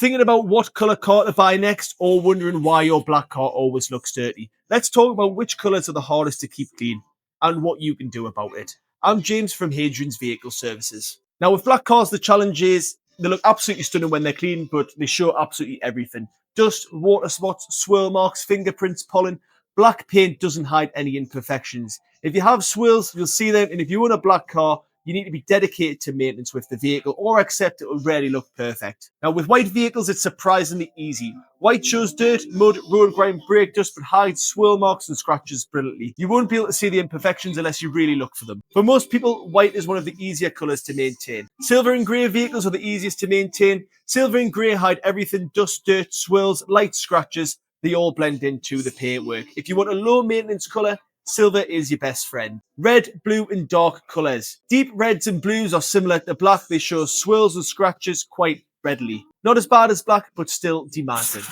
Thinking about what colour car to buy next, or wondering why your black car always looks dirty? Let's talk about which colours are the hardest to keep clean and what you can do about it. I'm James from Hadrian's Vehicle Services. Now, with black cars, the challenge is they look absolutely stunning when they're clean, but they show absolutely everything. Dust, water spots, swirl marks, fingerprints, pollen. Black paint doesn't hide any imperfections. If you have swirls, you'll see them, and if you own a black car, you need to be dedicated to maintenance with the vehicle, or accept it will rarely look perfect. Now, with white vehicles, it's surprisingly easy. White shows dirt, mud, road grime, brake dust, but hides swirl marks and scratches brilliantly. You won't be able to see the imperfections unless you really look for them. For most people, white is one of the easier colours to maintain. Silver and grey vehicles are the easiest to maintain. Silver and grey hide everything: dust, dirt, swirls, light scratches. They all blend into the paintwork. If you want a low maintenance colour, silver is your best friend. Red, blue, and dark colours. Deep reds and blues are similar to black. They show swirls and scratches quite readily. Not as bad as black, but still demanding.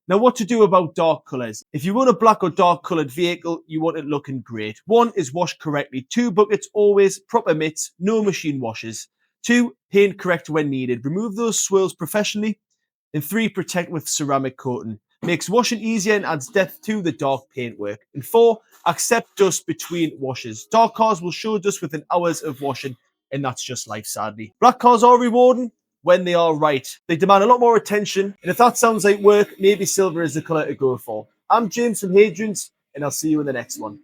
Now, what to do about dark colours? If you want a black or dark coloured vehicle, you want it looking great. 1 is wash correctly. 2 buckets always, proper mitts, no machine washes. 2, paint correct when needed. Remove those swirls professionally. And 3, protect with ceramic coating. Makes washing easier and adds depth to the dark paintwork. And 4, accept dust between washes. Dark cars will show dust within hours of washing, and that's just life, sadly. Black cars are rewarding when they are right. They demand a lot more attention, and if that sounds like work, maybe silver is the colour to go for. I'm James from Hadrian's, and I'll see you in the next one.